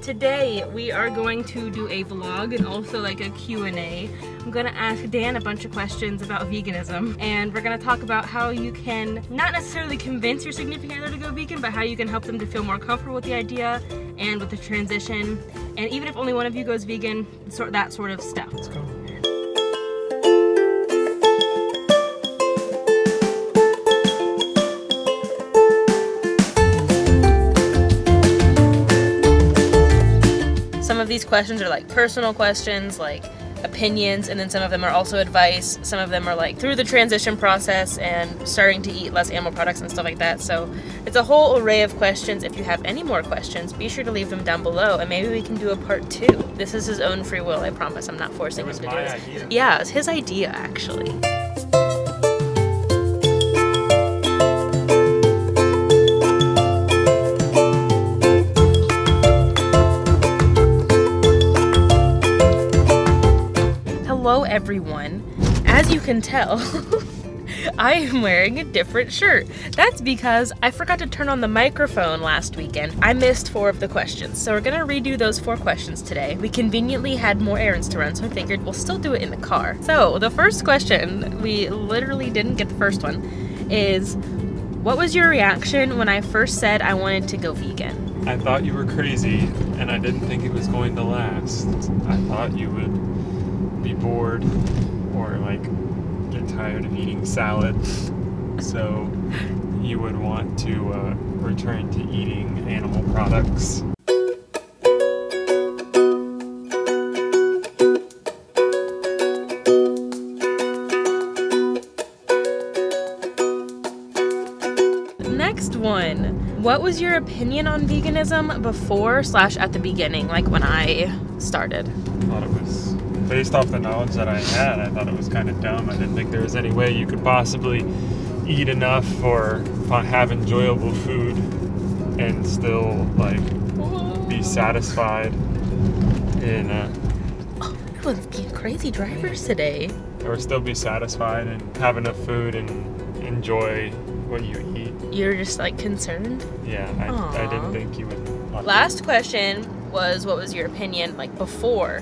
Today we are going to do a vlog and also like a Q&A. I'm gonna ask Dan a bunch of questions about veganism, and we're gonna talk about how you can not necessarily convince your significant other to go vegan, but how you can help them to feel more comfortable with the idea and with the transition, and even if only one of you goes vegan, that sort of stuff. Let's go. Some of these questions are like personal questions, like opinions, and then some of them are also advice. Some of them are like through the transition process and starting to eat less animal products and stuff like that. So it's a whole array of questions. If you have any more questions, be sure to leave them down below and maybe we can do a part 2. This is his own free will, I promise. I'm not forcing him to do this. Idea. Yeah, it's his idea actually. Hello everyone. As you can tell, I am wearing a different shirt. That's because I forgot to turn on the microphone last weekend. I missed 4 of the questions, so we're gonna redo those 4 questions today. We conveniently had more errands to run, so I figured we'll still do it in the car. So the first question, we literally didn't get the first one, is what was your reaction when I first said I wanted to go vegan? I thought you were crazy, and I didn't think it was going to last. I thought you would be bored or like get tired of eating salad, so you would want to return to eating animal products. Next one. What was your opinion on veganism before / at the beginning, like when I started? I thought it was, based off the knowledge that I had, I thought it was kind of dumb. I didn't think there was any way you could possibly eat enough or have enjoyable food and still like be satisfied in Everyone's getting crazy drivers today. or still be satisfied and have enough food and enjoy what you eat. You're just like concerned? Yeah, I didn't think you would. Last question was what was your opinion like before?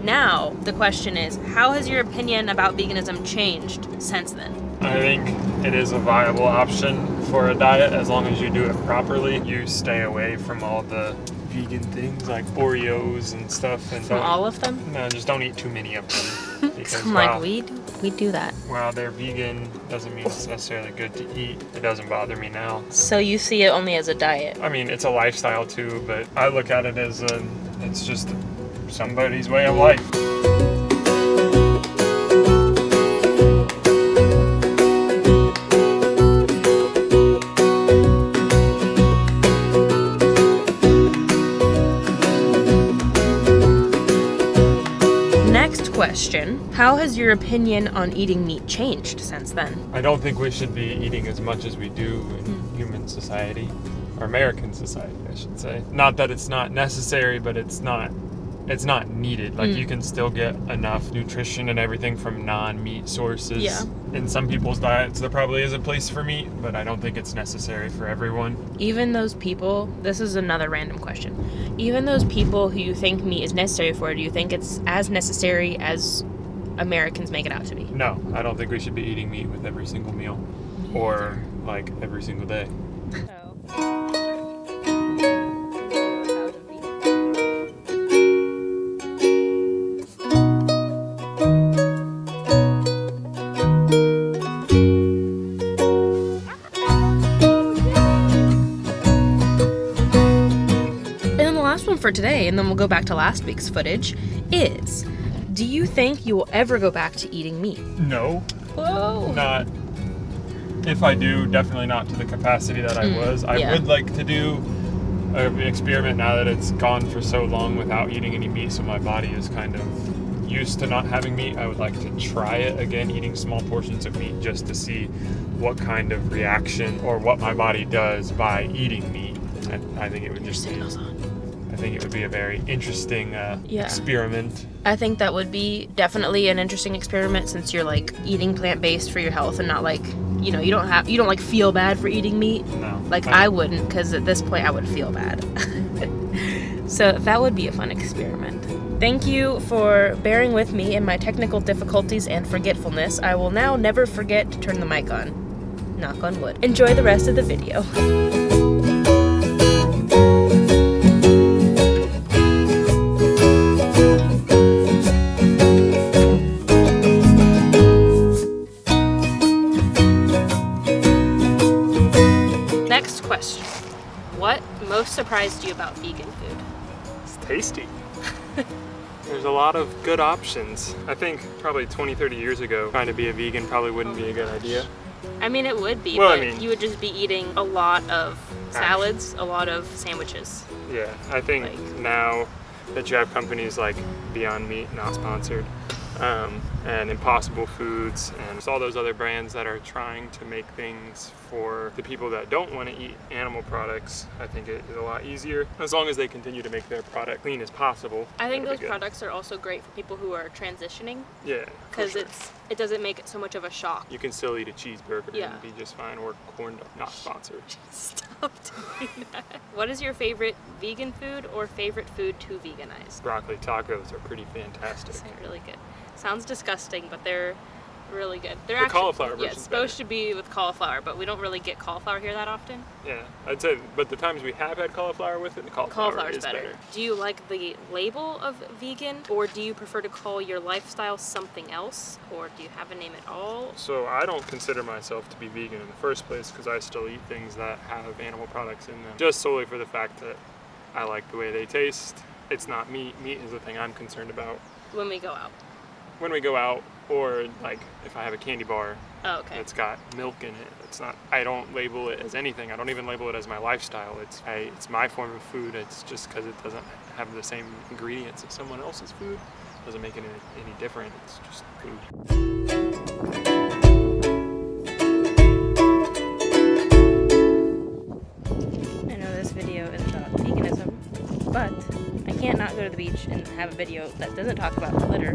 Now the question is, how has your opinion about veganism changed since then? I think it is a viable option for a diet as long as you do it properly. You stay away from all the vegan things like Oreos and stuff, and From all of them? No, just don't eat too many of them. Because I'm like, we do that. while they're vegan doesn't mean it's necessarily good to eat. It doesn't bother me now. So you see it only as a diet? I mean, it's a lifestyle too, but I look at it as it's just somebody's way of life. Next question, how has your opinion on eating meat changed since then? I don't think we should be eating as much as we do in human society, or American society, I should say. Not that it's not necessary, but it's not needed. Like you can still get enough nutrition and everything from non-meat sources. Yeah. In some people's diets, there probably is a place for meat, but I don't think it's necessary for everyone. Even those people, this is another random question, even those people who you think meat is necessary for, do you think it's as necessary as Americans make it out to be? No, I don't think we should be eating meat with every single meal, or like every single day. For today, and then we'll go back to last week's footage, is do you think you will ever go back to eating meat? No. Whoa. Not. If I do, definitely not to the capacity that I was. I would like to do an experiment now that it's gone for so long without eating any meat, so my body is kind of used to not having meat. I would like to try it again, eating small portions of meat, just to see what kind of reaction or what my body does by eating meat. I think it would just be... I think it would be a very interesting experiment. I think that would be definitely an interesting experiment, since you're like eating plant-based for your health and not like, you know, you don't like feel bad for eating meat. No. Like I wouldn't, because at this point I would feel bad. So that would be a fun experiment. Thank you for bearing with me in my technical difficulties and forgetfulness. I will now never forget to turn the mic on. Knock on wood. Enjoy the rest of the video. Next question. What most surprised you about vegan food? It's tasty. There's a lot of good options. I think probably 20-30 years ago, trying to be a vegan probably wouldn't be a good idea. I mean, it would be, well, but I mean, you would just be eating a lot of salads, a lot of sandwiches. Yeah, I think now that you have companies like Beyond Meat, not sponsored, and Impossible Foods, and all those other brands that are trying to make things for the people that don't want to eat animal products, I think it is a lot easier, as long as they continue to make their product clean as possible. I think those products are also great for people who are transitioning. Yeah, because it doesn't make it so much of a shock. You can still eat a cheeseburger and be just fine, or corn dog, not sponsored. Stop doing that. What is your favorite vegan food or favorite food to veganize? Broccoli tacos are pretty fantastic. They're really good. Sounds disgusting, but they're really good. They're the cauliflower version's it's supposed to be with cauliflower, but we don't really get cauliflower here that often. Yeah, I'd say, but the times we have had cauliflower with it, the cauliflower is better. Do you like the label of vegan, or do you prefer to call your lifestyle something else, or do you have a name at all? So I don't consider myself to be vegan in the first place because I still eat things that have animal products in them, just solely for the fact that I like the way they taste. It's not meat. Meat is the thing I'm concerned about. When we go out. When we go out, or like if I have a candy bar that's got milk in it, it's not. I don't label it as anything. I don't even label it as my lifestyle. It's my form of food. It's just because it doesn't have the same ingredients as someone else's food. Doesn't make it any different. It's just food. I know this video is about veganism, but I can't not go to the beach and have a video that doesn't talk about litter.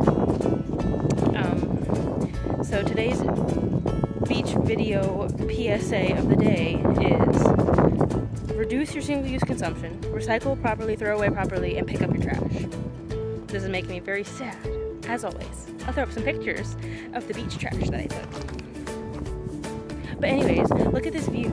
So today's beach video PSA of the day is reduce your single-use consumption, recycle properly, throw away properly, and pick up your trash. This is making me very sad, as always. I'll throw up some pictures of the beach trash that I took. But anyways, look at this view.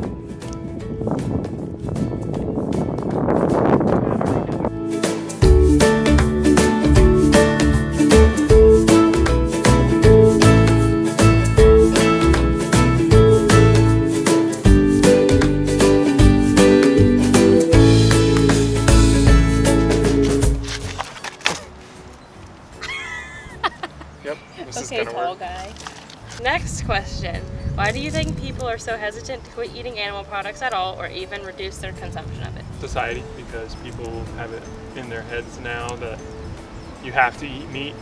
Okay, tall guy. Next question. Why do you think people are so hesitant to quit eating animal products at all, or even reduce their consumption of it? Society, because people have it in their heads now that you have to eat meat.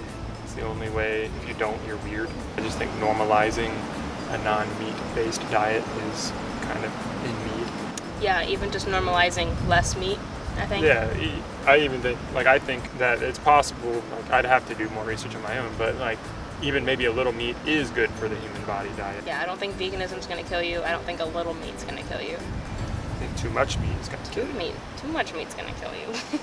It's the only way. If you don't, you're weird. I just think normalizing a non-meat based diet is kind of in need. Yeah, even just normalizing less meat, I think. Yeah, I even think, I think that it's possible, I'd have to do more research on my own, but even maybe a little meat is good for the human body diet. Yeah, I don't think veganism's gonna kill you. I don't think a little meat's gonna kill you. I think too much meat is gonna kill you. Too much meat's gonna kill you.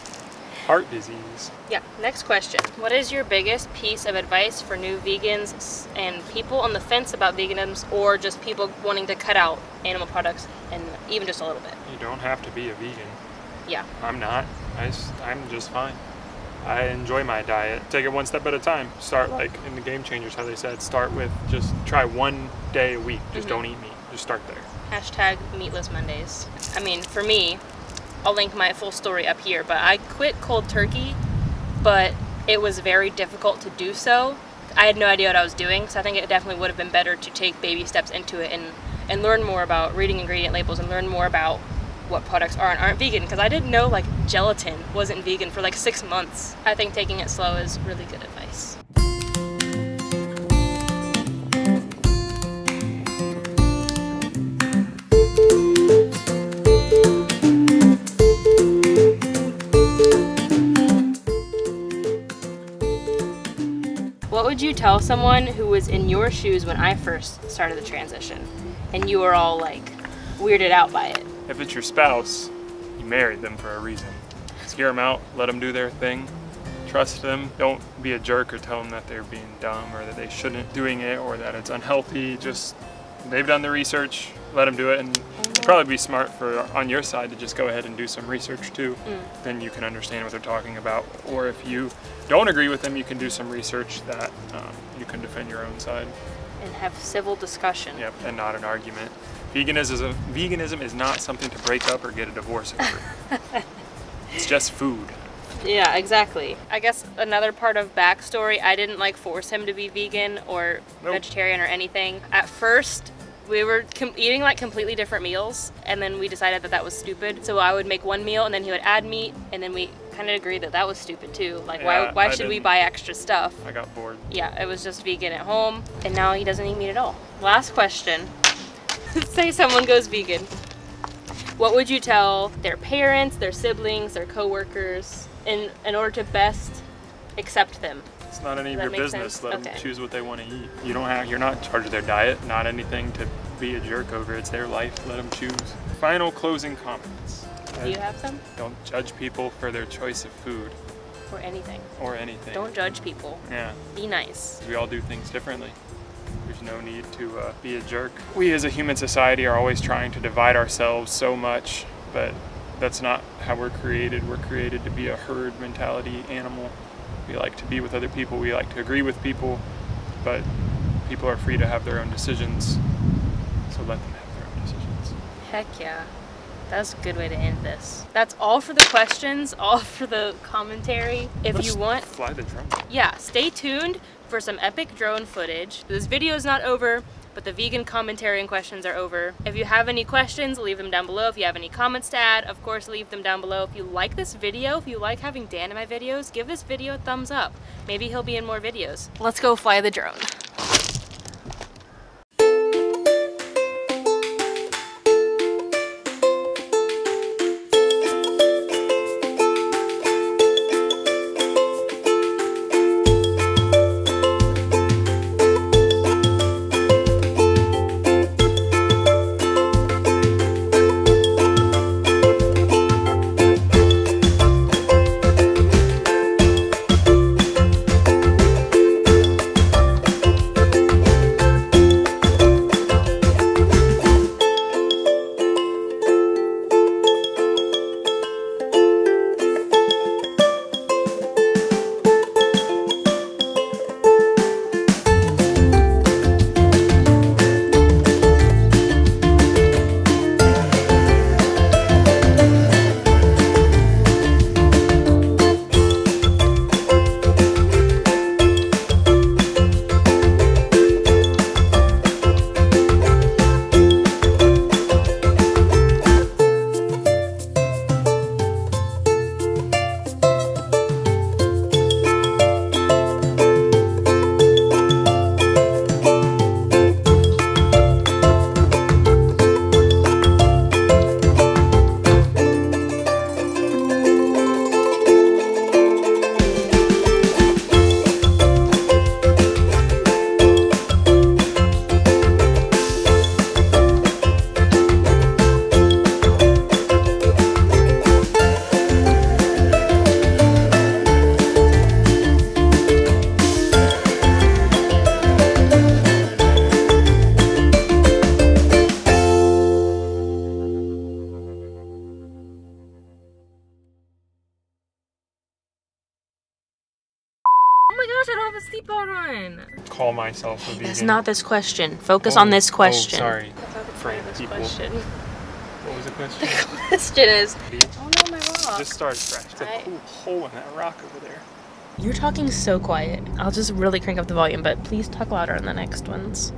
Heart disease. Yeah, next question. What is your biggest piece of advice for new vegans and people on the fence about veganism, or just people wanting to cut out animal products and even just a little bit? You don't have to be a vegan. Yeah. I'm not. I'm just fine. I enjoy my diet. Take it one step at a time. Start in the Game Changers, how they said, start with just try one day a week. Just don't eat meat. Just start there. Hashtag meatless Mondays. I mean, for me, I'll link my full story up here, but I quit cold turkey, but it was very difficult to do so. I had no idea what I was doing, so I think it definitely would have been better to take baby steps into it and learn more about reading ingredient labels and learn more about what products are and aren't vegan, because I didn't know gelatin wasn't vegan for 6 months. I think taking it slow is really good advice. What would you tell someone who was in your shoes when I first started the transition and you were all weirded out by it? If it's your spouse, you married them for a reason. Just hear them out, let them do their thing. Trust them. Don't be a jerk or tell them that they're being dumb or that they shouldn't doing it or that it's unhealthy. Just, they've done the research, let them do it, and it'd probably be smart for on your side to just go ahead and do some research too. Then you can understand what they're talking about. Or if you don't agree with them, you can do some research that you can defend your own side. And have civil discussion. Yep, and not an argument. Veganism is not something to break up or get a divorce over. It's just food. Yeah, exactly. I guess another part of backstory, I didn't like force him to be vegan or vegetarian or anything. At first, we were eating like completely different meals, and then we decided that that was stupid. So I would make one meal and then he would add meat, and then we kind of agreed that that was stupid too. Like, yeah, why should we buy extra stuff? I got bored. Yeah, it was just vegan at home, and now he doesn't eat meat at all. Last question. Say someone goes vegan. What would you tell their parents, their siblings, their coworkers in order to best accept them? It's not any of your business. Let them choose what they want to eat. You're not in charge of their diet, not anything to be a jerk over. It's their life. Let them choose. Final closing comments. Do you have some? Don't judge people for their choice of food. Or anything. Or anything. Don't judge people. Yeah. Be nice. We all do things differently. There's no need to be a jerk. We as a human society are always trying to divide ourselves so much, but that's not how we're created. We're created to be a herd mentality animal. We like to be with other people. We like to agree with people, but people are free to have their own decisions, so let them have their own decisions. Heck yeah. That's a good way to end this. That's all for the questions, all for the commentary. If you want, fly the drone. Yeah, stay tuned for some epic drone footage. This video is not over, but the vegan commentary and questions are over. If you have any questions, leave them down below. If you have any comments to add, of course, leave them down below. If you like this video, if you like having Dan in my videos, give this video a thumbs up. Maybe he'll be in more videos. Let's go fly the drone. Oh my gosh, I don't have a seatbelt on. Call myself a vegan. It's not this question. Focus on this question. Oh, sorry. That's not the For point of this people. question. What was the question? The question is, oh no, my rock. Just start fresh. It's a cool hole in that rock over there. You're talking so quiet. I'll just really crank up the volume, but please talk louder on the next ones.